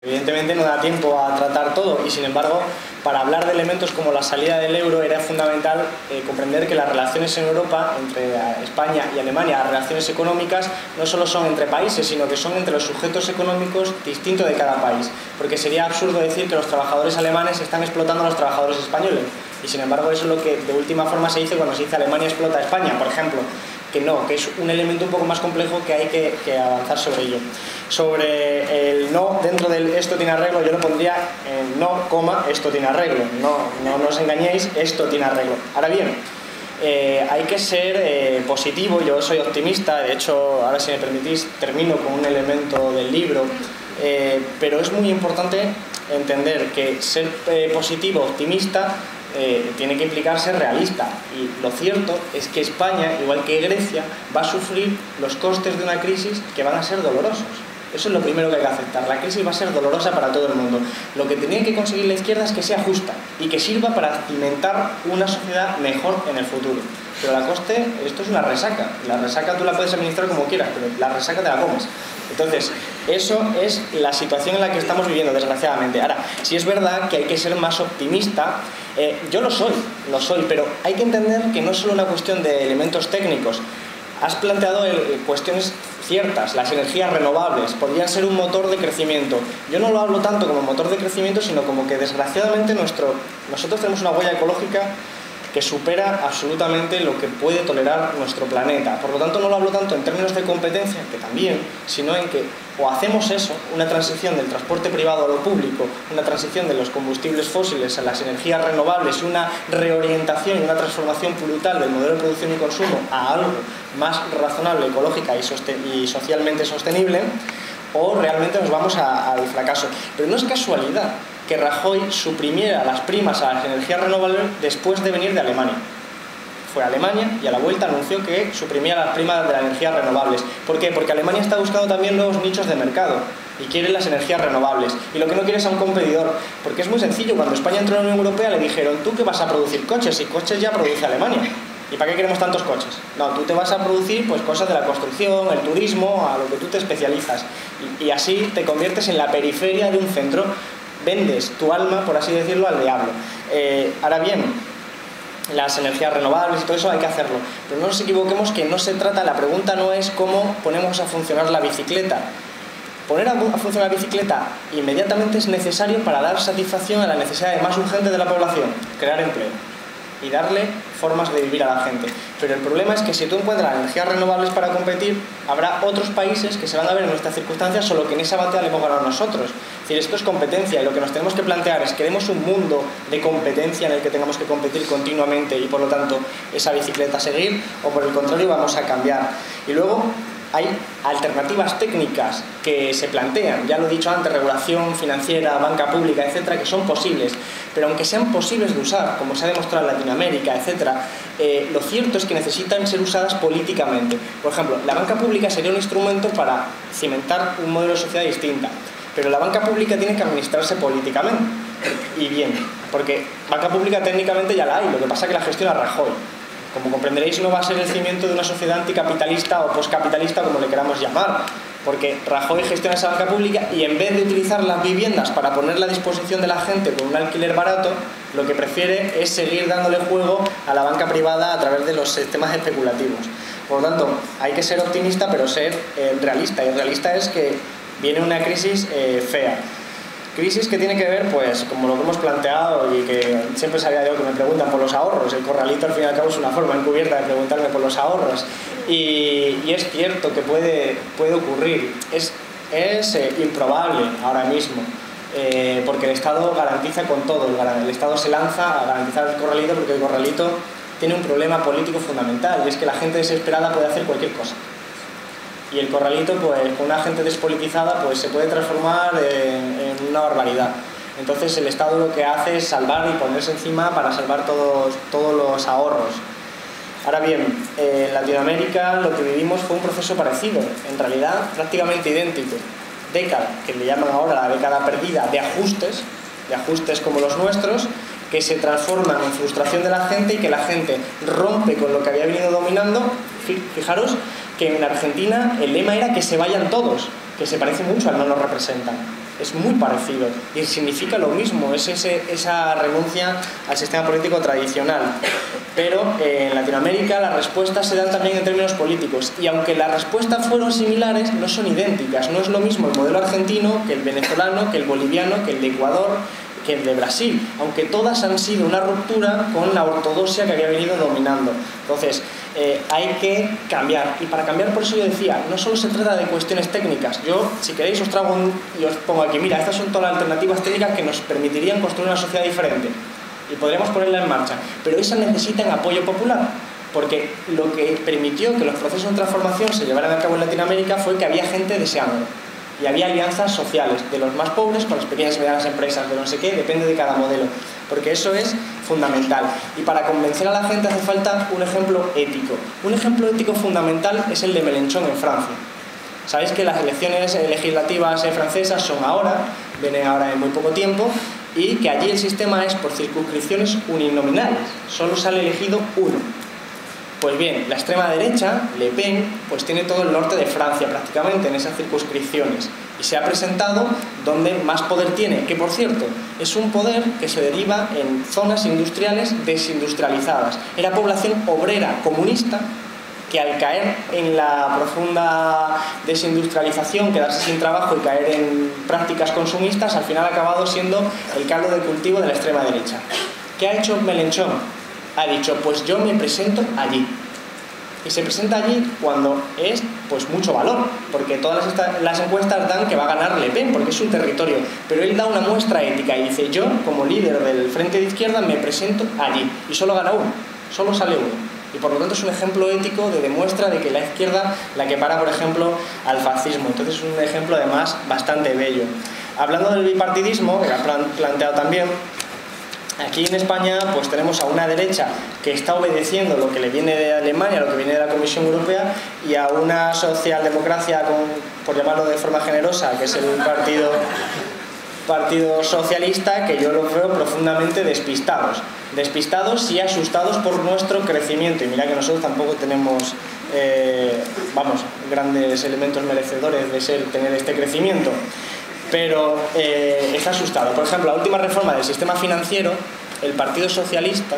Evidentemente no da tiempo a tratar todo y, sin embargo, para hablar de elementos como la salida del euro era fundamental comprender que las relaciones en Europa entre España y Alemania, las relaciones económicas, no solo son entre países, sino que son entre los sujetos económicos distintos de cada país, porque sería absurdo decir que los trabajadores alemanes están explotando a los trabajadores españoles, y sin embargo eso es lo que de última forma se dice cuando se dice Alemania explota a España, por ejemplo. Que no, que es un elemento un poco más complejo que hay que avanzar sobre ello. Sobre el no dentro del esto tiene arreglo, yo lo pondría en no, coma, esto tiene arreglo. No os engañéis, esto tiene arreglo. Ahora bien, hay que ser positivo, yo soy optimista, de hecho, ahora si me permitís, termino con un elemento del libro, pero es muy importante entender que ser positivo, optimista, tiene que implicar ser realista, y lo cierto es que España, igual que Grecia, va a sufrir los costes de una crisis que van a ser dolorosos. Eso es lo primero que hay que aceptar. La crisis va a ser dolorosa para todo el mundo. Lo que tiene que conseguir la izquierda es que sea justa y que sirva para cimentar una sociedad mejor en el futuro. Pero la coste, esto es una resaca. La resaca tú la puedes administrar como quieras, pero la resaca te la comes. Entonces, eso es la situación en la que estamos viviendo, desgraciadamente. Ahora, sí es verdad que hay que ser más optimista. Yo lo soy, pero hay que entender que no es solo una cuestión de elementos técnicos. Has planteado cuestiones ciertas, las energías renovables podrían ser un motor de crecimiento. Yo no lo hablo tanto como motor de crecimiento, sino como que desgraciadamente nosotros tenemos una huella ecológica que supera absolutamente lo que puede tolerar nuestro planeta. Por lo tanto, no lo hablo tanto en términos de competencia, que también, sino en que o hacemos eso, una transición del transporte privado a lo público, una transición de los combustibles fósiles a las energías renovables, una reorientación y una transformación brutal del modelo de producción y consumo a algo más razonable, ecológica y socialmente sostenible, o realmente nos vamos al fracaso. Pero no es casualidad que Rajoy suprimiera las primas a las energías renovables después de venir de Alemania. Fue a Alemania y a la vuelta anunció que suprimía las primas de las energías renovables. ¿Por qué? Porque Alemania está buscando también nuevos nichos de mercado y quiere las energías renovables. Y lo que no quiere es a un competidor. Porque es muy sencillo. Cuando España entró en la Unión Europea le dijeron: ¿tú qué vas a producir coches? Y coches ya produce Alemania. ¿Y para qué queremos tantos coches? No, tú te vas a producir pues cosas de la construcción, el turismo, a lo que tú te especializas. Y así te conviertes en la periferia de un centro. Vendes tu alma, por así decirlo, al diablo. Ahora bien, las energías renovables y todo eso hay que hacerlo. Pero no nos equivoquemos que no se trata, la pregunta no es cómo ponemos a funcionar la bicicleta. Poner a funcionar la bicicleta inmediatamente es necesario para dar satisfacción a la necesidad más urgente de la población: crear empleo y darle formas de vivir a la gente. Pero el problema es que si tú encuentras energías renovables para competir, habrá otros países que se van a ver en nuestras circunstancias, solo que en esa batalla le hemos ganado nosotros. Es decir, esto es competencia, y lo que nos tenemos que plantear es: ¿queremos un mundo de competencia en el que tengamos que competir continuamente y por lo tanto esa bicicleta seguir, o por el contrario vamos a cambiar? Y luego hay alternativas técnicas que se plantean, ya lo he dicho antes, regulación financiera, banca pública, etcétera, que son posibles, pero aunque sean posibles de usar, como se ha demostrado en Latinoamérica, etcétera, lo cierto es que necesitan ser usadas políticamente. Por ejemplo, la banca pública sería un instrumento para cimentar un modelo de sociedad distinta, pero la banca pública tiene que administrarse políticamente, y bien, porque banca pública técnicamente ya la hay, lo que pasa es que la gestiona Rajoy. Como comprenderéis, no va a ser el cimiento de una sociedad anticapitalista o poscapitalista, como le queramos llamar, porque Rajoy gestiona esa banca pública y en vez de utilizar las viviendas para ponerla a disposición de la gente con un alquiler barato, lo que prefiere es seguir dándole juego a la banca privada a través de los sistemas especulativos. Por lo tanto, hay que ser optimista, pero ser realista, y realista es que viene una crisis fea. Crisis que tiene que ver, pues, como lo que hemos planteado y que siempre sabía yo que me preguntan por los ahorros. El corralito, al fin y al cabo, es una forma encubierta de preguntarme por los ahorros. Y es cierto que puede ocurrir. Es improbable ahora mismo, porque el Estado garantiza con todo. El Estado se lanza a garantizar el corralito porque el corralito tiene un problema político fundamental, y es que la gente desesperada puede hacer cualquier cosa. Y el corralito, pues, con una gente despolitizada, pues se puede transformar en una barbaridad. Entonces el Estado lo que hace es salvar y ponerse encima para salvar todos los ahorros. Ahora bien, en Latinoamérica lo que vivimos fue un proceso parecido, en realidad prácticamente idéntico. Década, que le llaman ahora la década perdida, de ajustes como los nuestros, que se transforman en frustración de la gente y que la gente rompe con lo que había venido dominando. Fijaros que en Argentina el lema era que se vayan todos, que se parece mucho al no nos representan. es muy parecido y significa lo mismo, es esa renuncia al sistema político tradicional. Pero en Latinoamérica las respuestas se dan también en términos políticos, y aunque las respuestas fueron similares, no son idénticas. No es lo mismo el modelo argentino que el venezolano, que el boliviano, que el de Ecuador, que el de Brasil, aunque todas han sido una ruptura con la ortodoxia que había venido dominando. Entonces, hay que cambiar, y para cambiar, por eso yo decía, no solo se trata de cuestiones técnicas. Yo, si queréis, os traigo y os pongo aquí, mira, estas son todas las alternativas técnicas que nos permitirían construir una sociedad diferente, y podríamos ponerla en marcha, pero esas necesitan apoyo popular, porque lo que permitió que los procesos de transformación se llevaran a cabo en Latinoamérica fue que había gente deseándolo. Y había alianzas sociales, de los más pobres con las pequeñas y medianas empresas, de no sé qué, depende de cada modelo, porque eso es fundamental. Y para convencer a la gente hace falta un ejemplo ético. Un ejemplo ético fundamental es el de Mélenchon en Francia. Sabéis que las elecciones legislativas francesas son ahora, vienen ahora en muy poco tiempo, y que allí el sistema es por circunscripciones uninominales, solo sale elegido uno. Pues bien, la extrema derecha, Le Pen, pues tiene todo el norte de Francia prácticamente en esas circunscripciones, y se ha presentado donde más poder tiene, que por cierto, es un poder que se deriva en zonas industriales desindustrializadas. Era población obrera comunista que al caer en la profunda desindustrialización, quedarse sin trabajo y caer en prácticas consumistas, al final ha acabado siendo el caldo de cultivo de la extrema derecha. ¿Qué ha hecho Mélenchon? Ha dicho, pues yo me presento allí. Y se presenta allí cuando es pues mucho valor, porque todas las encuestas dan que va a ganar Le Pen, porque es un territorio. Pero él da una muestra ética y dice, yo como líder del Frente de Izquierda me presento allí. Y solo gana uno, solo sale uno. Y por lo tanto es un ejemplo ético de demuestra de que la izquierda la que para, por ejemplo, al fascismo. Entonces es un ejemplo además bastante bello. Hablando del bipartidismo, que lo han planteado también, aquí en España pues tenemos a una derecha que está obedeciendo lo que le viene de Alemania, lo que viene de la Comisión Europea, y a una socialdemocracia, por llamarlo de forma generosa, que es el Partido Socialista, que yo los veo profundamente despistados y asustados por nuestro crecimiento. Y mira que nosotros tampoco tenemos grandes elementos merecedores de tener este crecimiento, pero está asustado. Por ejemplo, la última reforma del sistema financiero, el Partido Socialista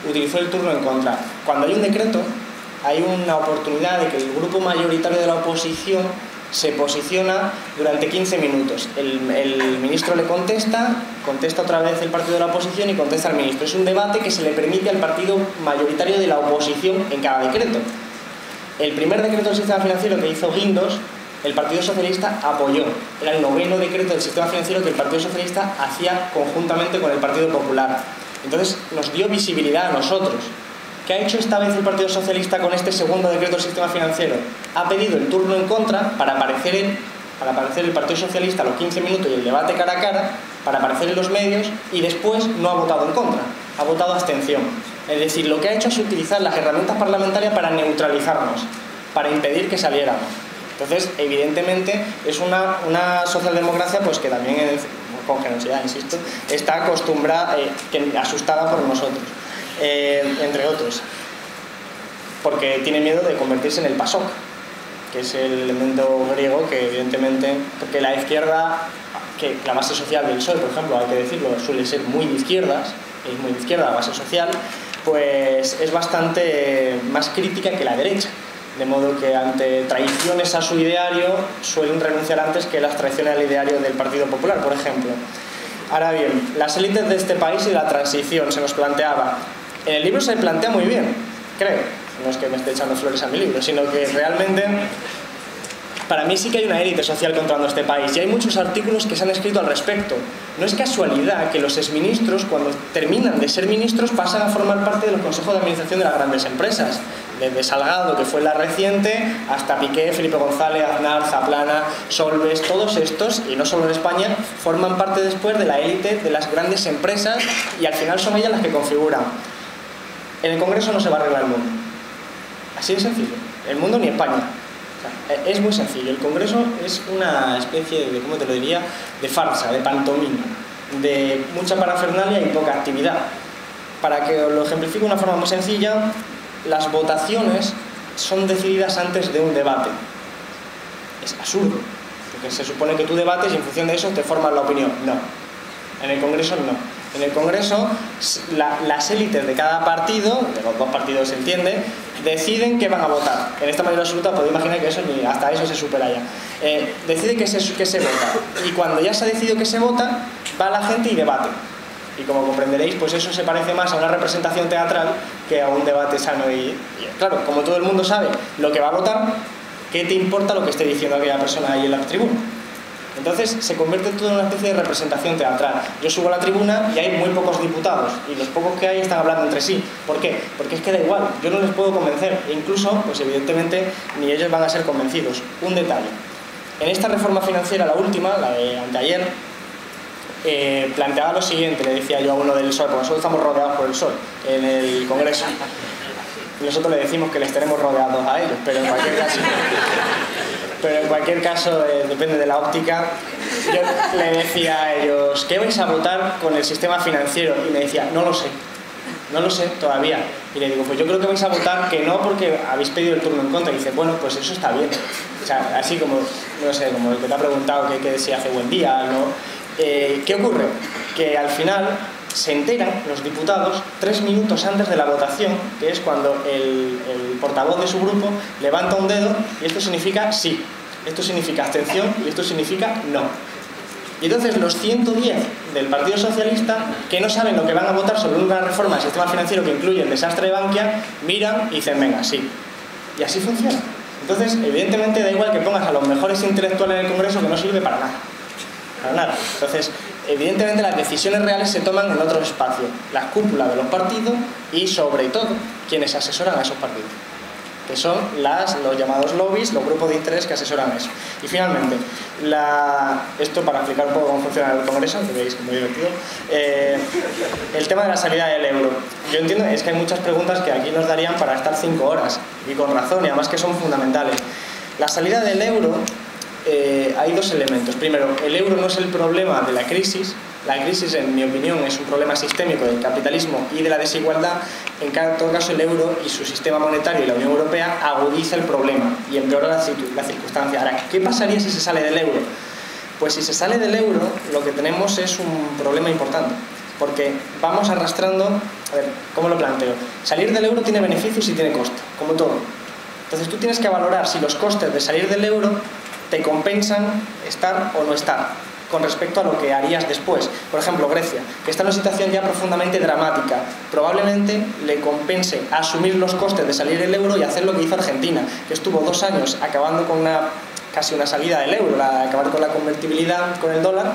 utilizó el turno en contra. Cuando hay un decreto, hay una oportunidad de que el grupo mayoritario de la oposición se posiciona durante 15 minutos. El ministro le contesta otra vez el partido de la oposición y contesta al ministro. Es un debate que se le permite al partido mayoritario de la oposición en cada decreto. El primer decreto del sistema financiero que hizo Guindos, el Partido Socialista apoyó. Era el 9º decreto del sistema financiero que el Partido Socialista hacía conjuntamente con el Partido Popular. Entonces nos dio visibilidad a nosotros. ¿Qué ha hecho esta vez el Partido Socialista con este segundo decreto del sistema financiero? Ha pedido el turno en contra para aparecer el Partido Socialista a los 15 minutos y el debate cara a cara, para aparecer en los medios, y después no ha votado en contra, ha votado abstención. Es decir, lo que ha hecho es utilizar las herramientas parlamentarias para neutralizarnos, para impedir que saliéramos. Entonces, evidentemente, es una socialdemocracia pues que también, con generosidad, insisto, está acostumbrada, asustada por nosotros. Entre otros, porque tiene miedo de convertirse en el PASOK, que es el elemento griego que evidentemente, porque la izquierda, que la base social del PSOE, por ejemplo, hay que decirlo, suele ser muy de izquierdas, es muy de izquierda la base social, pues es bastante más crítica que la derecha, de modo que ante traiciones a su ideario suelen renunciar antes que las traiciones al ideario del Partido Popular, por ejemplo. Ahora bien, las élites de este país y la transición se nos planteaba. En el libro se plantea muy bien, creo. No es que me esté echando flores a mi libro, sino que realmente para mí sí que hay una élite social controlando este país, y hay muchos artículos que se han escrito al respecto. No es casualidad que los exministros, cuando terminan de ser ministros, pasan a formar parte de los consejos de administración de las grandes empresas. Desde Salgado, que fue la reciente, hasta Piqué, Felipe González, Aznar, Zaplana, Solbes, todos estos, y no solo en España, forman parte después de la élite de las grandes empresas, y al final son ellas las que configuran. En el Congreso no se va a arreglar el mundo. Así de sencillo. El mundo ni España. O sea, es muy sencillo. El Congreso es una especie de, ¿cómo te lo diría?, de farsa, de pantomima, de mucha parafernalia y poca actividad. Para que os lo ejemplifique de una forma muy sencilla, las votaciones son decididas antes de un debate. Es absurdo. Porque se supone que tú debates y en función de eso te formas la opinión. No. En el Congreso no. En el Congreso las élites de cada partido, de los dos partidos se entiende, deciden qué van a votar. En esta mayoría absoluta podéis imaginar que eso ni hasta eso se supera ya. Decide que se vota. Y cuando ya se ha decidido que se vota, va la gente y debate. Y como comprenderéis, pues eso se parece más a una representación teatral que a un debate sano. Y claro, como todo el mundo sabe lo que va a votar, ¿qué te importa lo que esté diciendo aquella persona ahí en la tribuna? Entonces se convierte todo en una especie de representación teatral. Yo subo a la tribuna y hay muy pocos diputados, y los pocos que hay están hablando entre sí. ¿Por qué? Porque es que da igual, yo no les puedo convencer, e incluso, pues evidentemente, ni ellos van a ser convencidos. Un detalle: en esta reforma financiera, la última, la de anteayer, planteaba lo siguiente, le decía yo a uno del PSOE, porque nosotros estamos rodeados por el PSOE en el Congreso. Nosotros le decimos que les tenemos rodeados a ellos, pero en cualquier caso, depende de la óptica. Yo le decía a ellos, ¿qué vais a votar con el sistema financiero? Y me decía, no lo sé todavía. Y le digo, pues yo creo que vais a votar que no porque habéis pedido el turno en contra. Y dice, bueno, pues eso está bien. O sea, así como, no sé, como el que te ha preguntado que si hace buen día, ¿no? ¿Qué ocurre? Que al final se enteran los diputados 3 minutos antes de la votación, que es cuando el portavoz de su grupo levanta un dedo y esto significa sí, esto significa abstención y esto significa no. Y entonces los 110 del Partido Socialista, que no saben lo que van a votar sobre una reforma del sistema financiero que incluye el desastre de Bankia, miran y dicen, venga, sí. Y así funciona. Entonces, evidentemente da igual que pongas a los mejores intelectuales en el Congreso, que no sirve para nada. Para nada. Entonces, evidentemente las decisiones reales se toman en otros espacios, las cúpulas de los partidos y sobre todo quienes asesoran a esos partidos, que son los llamados lobbies, los grupos de interés que asesoran eso. Y finalmente, esto para explicar un poco cómo funciona el Congreso, que veis que es muy divertido, el tema de la salida del euro. Yo entiendo, es que hay muchas preguntas que aquí nos darían para estar 5 horas, y con razón, y además que son fundamentales. La salida del euro, hay dos elementos. Primero, el euro no es el problema de la crisis. La crisis, en mi opinión, es un problema sistémico del capitalismo y de la desigualdad. En todo caso, el euro y su sistema monetario y la Unión Europea agudiza el problema y empeora la circunstancia. Ahora, ¿qué pasaría si se sale del euro? Pues si se sale del euro, lo que tenemos es un problema importante, porque vamos arrastrando... A ver, ¿cómo lo planteo? Salir del euro tiene beneficios y tiene coste, como todo. Entonces tú tienes que valorar si los costes de salir del euro te compensan estar o no estar con respecto a lo que harías después. Por ejemplo, Grecia, que está en una situación ya profundamente dramática, probablemente le compense asumir los costes de salir del euro y hacer lo que hizo Argentina, que estuvo 2 años acabando con casi una salida del euro, acabar con la convertibilidad con el dólar,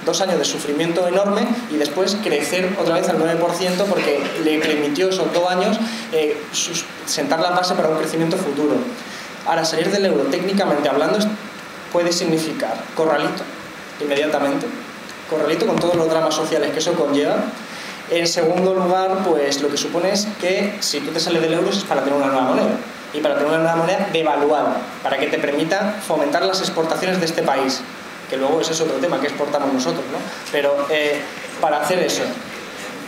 2 años de sufrimiento enorme y después crecer otra vez al 9% porque le permitió esos 2 años sentar la base para un crecimiento futuro. Ahora, salir del euro, técnicamente hablando, puede significar corralito, inmediatamente, corralito con todos los dramas sociales que eso conlleva. En segundo lugar, pues lo que supone es que si tú te sales del euro es para tener una nueva moneda, y para tener una nueva moneda devaluada, para que te permita fomentar las exportaciones de este país, que luego ese es otro tema que exportamos nosotros, ¿no? Pero para hacer eso.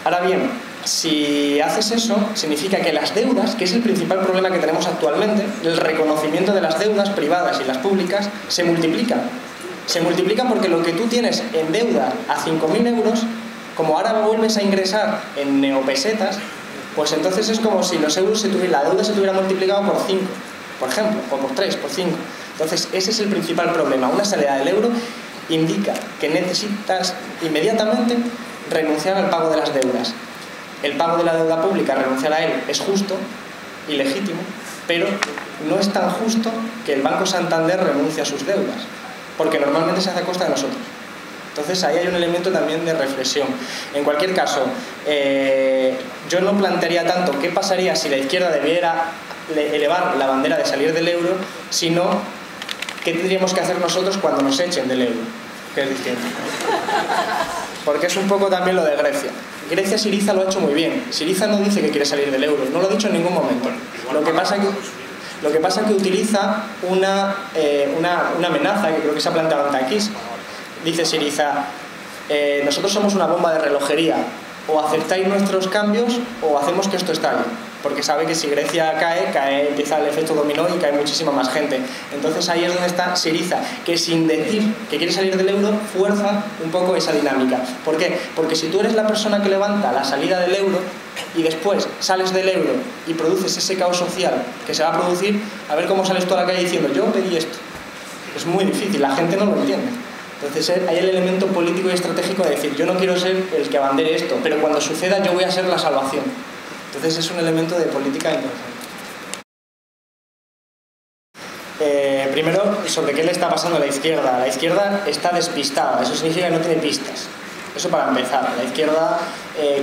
Ahora bien, si haces eso, significa que las deudas, que es el principal problema que tenemos actualmente, el reconocimiento de las deudas privadas y las públicas, se multiplican. Se multiplican porque lo que tú tienes en deuda a 5.000 euros, como ahora vuelves a ingresar en neopesetas, pues entonces es como si los euros la deuda se tuviera multiplicado por 5, por ejemplo, o por 3, por 5. Entonces ese es el principal problema. Una salida del euro indica que necesitas inmediatamente renunciar al pago de las deudas. El pago de la deuda pública, renunciar a él, es justo y legítimo, pero no es tan justo que el Banco Santander renuncie a sus deudas, porque normalmente se hace a costa de nosotros. Entonces ahí hay un elemento también de reflexión. En cualquier caso, yo no plantearía tanto qué pasaría si la izquierda debiera elevar la bandera de salir del euro, sino qué tendríamos que hacer nosotros cuando nos echen del euro, que es distinto. Porque es un poco también lo de Grecia. Grecia, Syriza lo ha hecho muy bien. Syriza no dice que quiere salir del euro, no lo ha dicho en ningún momento. Lo que pasa es que utiliza una amenaza que creo que se ha planteado ante aquí. Dice Syriza, nosotros somos una bomba de relojería, o aceptáis nuestros cambios o hacemos que esto estalle. porque sabe que si Grecia cae, empieza el efecto dominó y cae muchísima más gente. Entonces ahí es donde está Syriza, que sin decir que quiere salir del euro, fuerza un poco esa dinámica. ¿Por qué? Porque si tú eres la persona que levanta la salida del euro y después sales del euro y produces ese caos social que se va a producir, a ver cómo sales tú a la calle diciendo yo pedí esto. Es muy difícil, la gente no lo entiende. Entonces hay el elemento político y estratégico de decir yo no quiero ser el que abandere esto, pero cuando suceda yo voy a ser la salvación. Entonces es un elemento de política interesante. Primero, sobre qué le está pasando a la izquierda. La izquierda está despistada, eso significa que no tiene pistas. Eso para empezar. La izquierda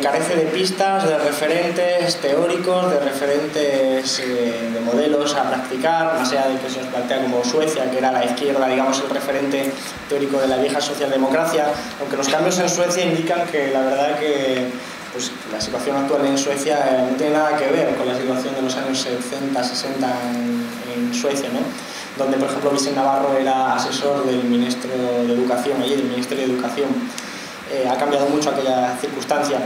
carece de pistas, de referentes teóricos, de referentes de modelos a practicar, más allá de que se nos plantea como Suecia, que era la izquierda, digamos, el referente teórico de la vieja socialdemocracia, aunque los cambios en Suecia indican que la verdad que pues, la situación actual en Suecia no tiene nada que ver con la situación de los años 70, 60 en Suecia, ¿no? Donde, por ejemplo, Vicente Navarro era asesor del ministro de Educación, allí del Ministerio de Educación. Ha cambiado mucho aquella circunstancia.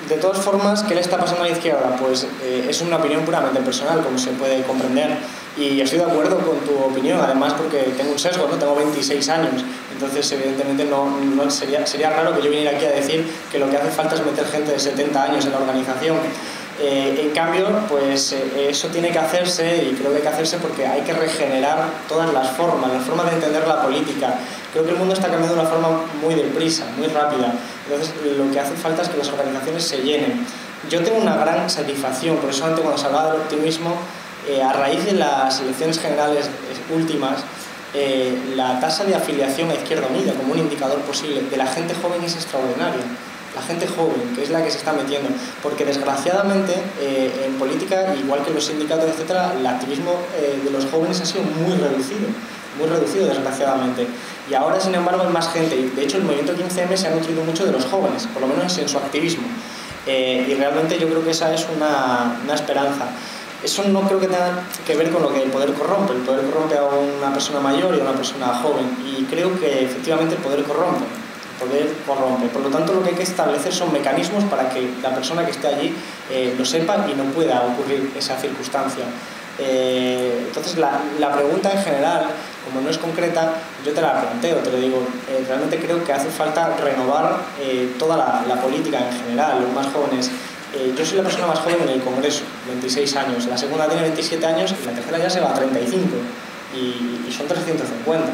De todas formas, ¿qué le está pasando a la izquierda? Pues es una opinión puramente personal, como se puede comprender, y estoy de acuerdo con tu opinión, además porque tengo un sesgo, ¿no? Tengo 26 años, entonces evidentemente no sería raro que yo viniera aquí a decir que lo que hace falta es meter gente de 70 años en la organización. En cambio, pues eso tiene que hacerse, y creo que hay que hacerse porque hay que regenerar todas las formas de entender la política. Creo que el mundo está cambiando de una forma muy deprisa, muy rápida. Entonces, lo que hace falta es que las organizaciones se llenen. Yo tengo una gran satisfacción, por eso antes cuando se hablaba del optimismo, a raíz de las elecciones generales últimas, la tasa de afiliación a Izquierda Unida como un indicador posible de la gente joven es extraordinaria. La gente joven, que es la que se está metiendo, porque desgraciadamente en política, igual que en los sindicatos, etcétera, el activismo de los jóvenes ha sido muy reducido desgraciadamente, y ahora sin embargo hay más gente, y de hecho el movimiento 15M se ha nutrido mucho de los jóvenes, por lo menos en su activismo, y realmente yo creo que esa es una esperanza. Eso no creo que tenga que ver con lo que el poder corrompe a una persona mayor y a una persona joven, y creo que efectivamente el poder corrompe. Por lo tanto, lo que hay que establecer son mecanismos para que la persona que esté allí lo sepa y no pueda ocurrir esa circunstancia. Entonces, la pregunta en general, como no es concreta, yo te la planteo, te lo digo. Realmente creo que hace falta renovar toda la política en general, los más jóvenes. Yo soy la persona más joven en el Congreso, 26 años, la segunda tiene 27 años y la tercera ya se va a 35, y son 350.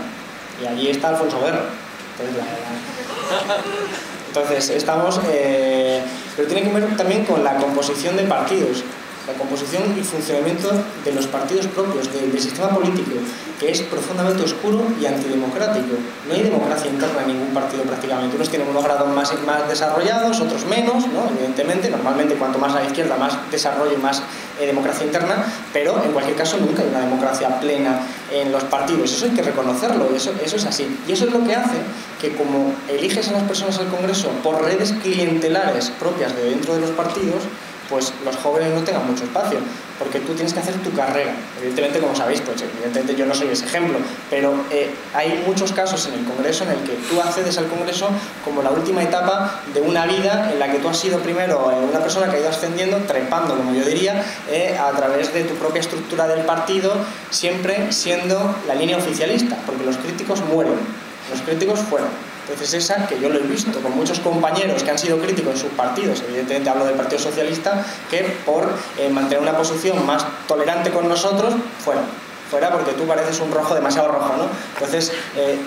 Y allí está Alfonso Guerra. Entonces estamos, pero tiene que ver también con la composición de partidos, la composición y funcionamiento de los partidos propios, del sistema político, que es profundamente oscuro y antidemocrático. No hay democracia interna en ningún partido prácticamente. Unos tienen unos grados más desarrollados, otros menos, ¿no? Evidentemente, normalmente cuanto más a la izquierda, más desarrollo y más democracia interna, pero en cualquier caso nunca hay una democracia plena en los partidos. Eso hay que reconocerlo, y eso es así. Y eso es lo que hace que, como eliges a las personas al Congreso por redes clientelares propias de dentro de los partidos, pues los jóvenes no tengan mucho espacio, porque tú tienes que hacer tu carrera. Evidentemente, como sabéis, pues evidentemente yo no soy ese ejemplo, pero hay muchos casos en el Congreso en el que tú accedes al Congreso como la última etapa de una vida en la que tú has sido primero una persona que ha ido ascendiendo, trepando, como yo diría, a través de tu propia estructura del partido, siempre siendo la línea oficialista, porque los críticos mueren, los críticos fueron. Entonces esa, que yo lo he visto con muchos compañeros que han sido críticos en sus partidos, evidentemente hablo del Partido Socialista, que por mantener una posición más tolerante con nosotros, fuera porque tú pareces un rojo demasiado rojo, ¿no? Entonces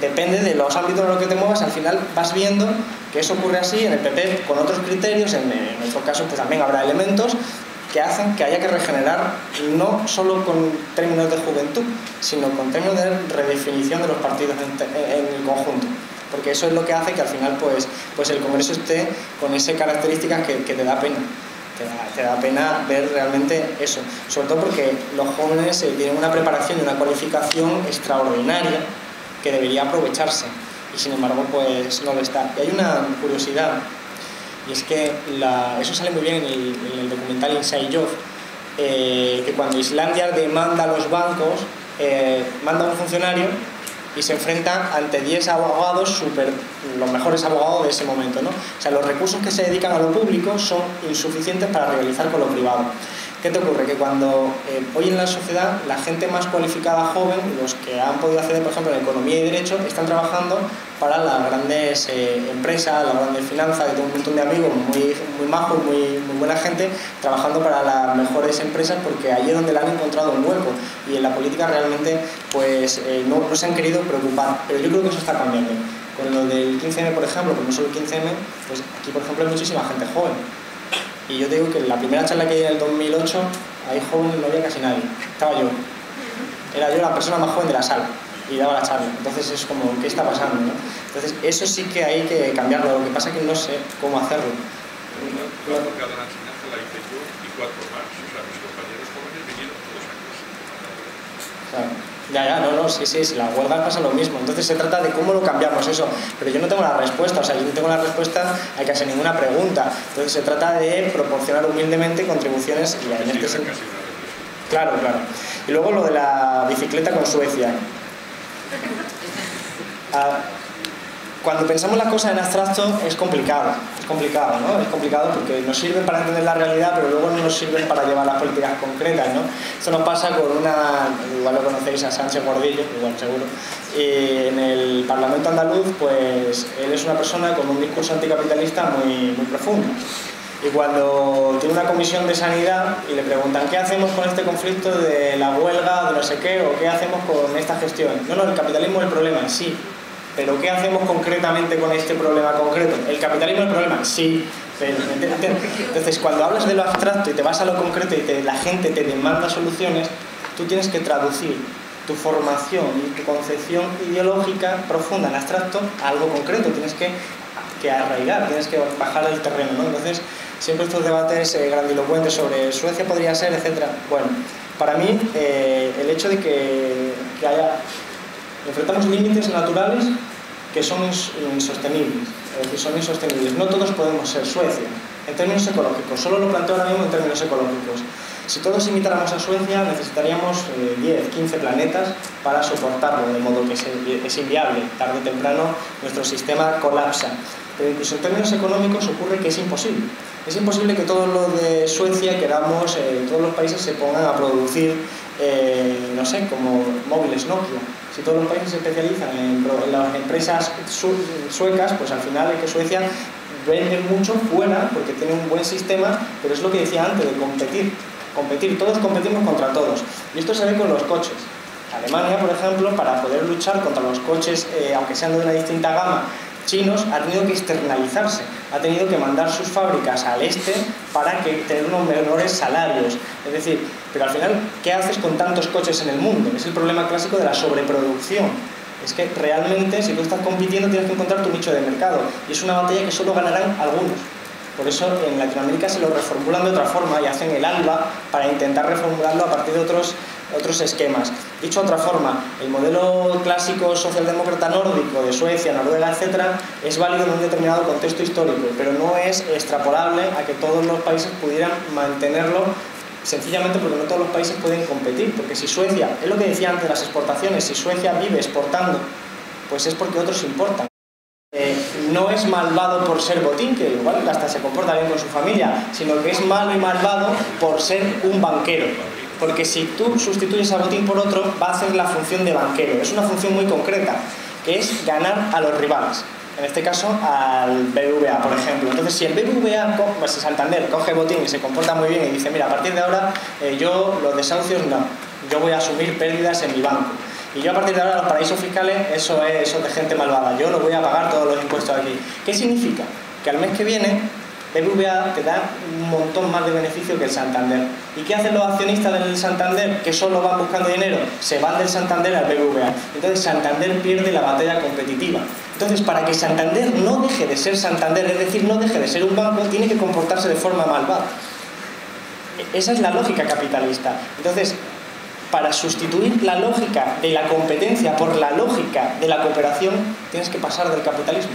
depende de los ámbitos en los que te muevas, al final vas viendo que eso ocurre así. En el PP con otros criterios, en nuestro caso pues también habrá elementos que hacen que haya que regenerar, no solo con términos de juventud, sino con términos de redefinición de los partidos en el conjunto, porque eso es lo que hace que al final pues el Congreso esté con esas características que te da pena. Te da pena ver realmente eso, sobre todo porque los jóvenes tienen una preparación y una cualificación extraordinaria que debería aprovecharse, y sin embargo pues no lo está. Y hay una curiosidad, y es que eso sale muy bien en el documental Inside Job, que cuando Islandia demanda a los bancos, manda a un funcionario y se enfrenta ante 10 abogados los mejores abogados de ese momento, ¿no? O sea, los recursos que se dedican a lo público son insuficientes para rivalizar con lo privado. ¿Qué te ocurre? Que cuando hoy en la sociedad la gente más cualificada joven, los que han podido acceder, por ejemplo, en economía y derecho, están trabajando para las grandes empresas, las grandes finanzas. Yo tengo un montón de amigos muy majos, muy buena gente, trabajando para las mejores empresas porque allí es donde le han encontrado un hueco, y en la política realmente pues no se han querido preocupar, pero yo creo que eso está cambiando. Con lo del 15M, por ejemplo, como no solo el 15M, pues aquí, por ejemplo, hay muchísima gente joven. Y yo te digo que en la primera charla que di en el 2008, ahí jóvenes no había casi nadie. Estaba yo. Era yo la persona más joven de la sala y daba la charla. Entonces es como, ¿qué está pasando, no? Entonces eso sí que hay que cambiarlo. Lo que pasa es que no sé cómo hacerlo. La época de la enseñanza la hice yo y 4 más. O sea, mis compañeros jóvenes vinieron todos a clase. Claro. No, sí, la huelga pasa lo mismo. Entonces se trata de cómo lo cambiamos eso, pero yo no tengo la respuesta, o sea, yo no tengo la respuesta, hay que hacer ninguna pregunta. Entonces se trata de proporcionar humildemente contribuciones y en este sentido. Claro. Y luego lo de la bicicleta con Suecia. Cuando pensamos las cosas en abstracto es complicado, ¿no? Es complicado porque nos sirven para entender la realidad, pero luego no nos sirven para llevar las políticas concretas, ¿no? Esto nos pasa con igual lo conocéis, a Sánchez Gordillo, igual seguro, en el Parlamento andaluz, pues él es una persona con un discurso anticapitalista muy profundo. Y cuando tiene una comisión de sanidad y le preguntan ¿qué hacemos con este conflicto de la huelga, de no sé qué, o qué hacemos con esta gestión? No, el capitalismo es el problema, sí. ¿Pero qué hacemos concretamente con este problema concreto? ¿El capitalismo es el problema? Sí. Pero, entonces, cuando hablas de lo abstracto y te vas a lo concreto y la gente te demanda soluciones, tú tienes que traducir tu formación y tu concepción ideológica profunda en abstracto a algo concreto. Tienes que arraigar, tienes que bajar al terreno, ¿no? Entonces, siempre estos debates grandilocuentes sobre Suecia podría ser, etcétera. Bueno, para mí, el hecho de que enfrentamos límites naturales que son insostenibles, es decir, son insostenibles. No todos podemos ser Suecia, en términos ecológicos, solo lo planteo ahora mismo en términos ecológicos. Si todos imitáramos a Suecia, necesitaríamos 10, 15 planetas para soportarlo, de modo que es inviable. Tarde o temprano nuestro sistema colapsa. Pero incluso en términos económicos ocurre que es imposible. Es imposible que todos los de Suecia queramos, todos los países se pongan a producir, no sé, como móviles Nokia. Si todos los países se especializan en las empresas suecas, pues al final es que Suecia vende mucho fuera porque tiene un buen sistema, pero es lo que decía antes, de competir, todos competimos contra todos. Y esto se ve con los coches. Alemania, por ejemplo, para poder luchar contra los coches, aunque sean de una distinta gama, chinos, ha tenido que externalizarse, ha tenido que mandar sus fábricas al este para tener unos menores salarios. Es decir, pero al final, ¿qué haces con tantos coches en el mundo? Es el problema clásico de la sobreproducción. Es que realmente, si tú estás compitiendo, tienes que encontrar tu nicho de mercado, y es una batalla que solo ganarán algunos. Por eso en Latinoamérica se lo reformulan de otra forma y hacen el ALBA para intentar reformularlo a partir de otros esquemas. Dicho de otra forma, el modelo clásico socialdemócrata nórdico de Suecia, Noruega, etcétera, es válido en un determinado contexto histórico, pero no es extrapolable a que todos los países pudieran mantenerlo, sencillamente porque no todos los países pueden competir. Porque si Suecia, es lo que decía antes de las exportaciones, si Suecia vive exportando, pues es porque otros importan. No es malvado por ser botín, que igual hasta se comporta bien con su familia, sino que es malo y malvado por ser un banquero. Porque si tú sustituyes a botín por otro, va a hacer la función de banquero. Es una función muy concreta, que es ganar a los rivales. En este caso, al BBVA, por ejemplo. Entonces, si el BBVA, pues Santander, coge botín y se comporta muy bien y dice, mira, a partir de ahora, yo los desahucios no, yo voy a asumir pérdidas en mi banco. Y yo a partir de ahora los paraísos fiscales, eso de gente malvada, yo no voy a pagar todos los impuestos aquí. ¿Qué significa? Que al mes que viene BBVA te da un montón más de beneficio que el Santander. ¿Y qué hacen los accionistas del Santander? Que solo van buscando dinero, se van del Santander al BBVA. Entonces Santander pierde la batalla competitiva. Entonces, para que Santander no deje de ser Santander, es decir, no deje de ser un banco, tiene que comportarse de forma malvada. Esa es la lógica capitalista. Entonces, para sustituir la lógica de la competencia por la lógica de la cooperación, tienes que pasar del capitalismo,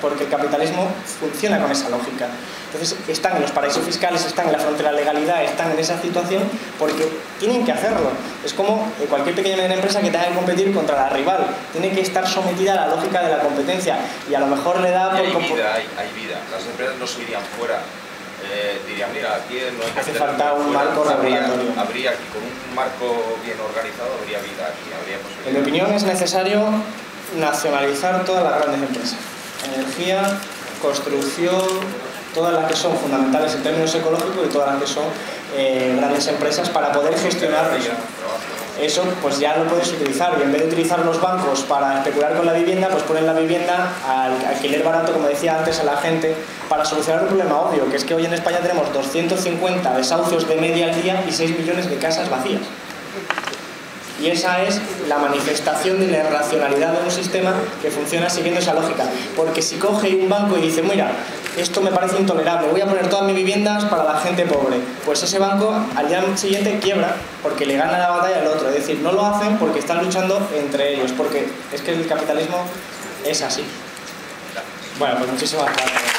porque el capitalismo funciona con esa lógica. Entonces están en los paraísos fiscales, están en la frontera de legalidad, están en esa situación porque tienen que hacerlo. Es como cualquier pequeña y mediana empresa que tenga que competir contra la rival, tiene que estar sometida a la lógica de la competencia, y a lo mejor le da... Hay vida, las empresas no se irían fuera diría, mira, aquí no hay que hace falta un marco regulatorio. Habría aquí, con un marco bien organizado, habría vida aquí, habría posibilidades. En mi opinión es necesario nacionalizar todas las grandes empresas. Energía, construcción, todas las que son fundamentales en términos ecológicos y todas las que son grandes empresas para poder gestionar eso. Eso pues ya lo puedes utilizar y en vez de utilizar los bancos para especular con la vivienda, pues ponen la vivienda al alquiler barato, como decía antes, a la gente para solucionar un problema obvio, que es que hoy en España tenemos 250 desahucios de media al día y 6 millones de casas vacías. Y esa es la manifestación de la irracionalidad de un sistema que funciona siguiendo esa lógica. Porque si coge un banco y dice, mira, esto me parece intolerable, voy a poner todas mis viviendas para la gente pobre, pues ese banco al día siguiente quiebra porque le gana la batalla al otro. Es decir, no lo hacen porque están luchando entre ellos, porque es que el capitalismo es así. Bueno, pues muchísimas gracias.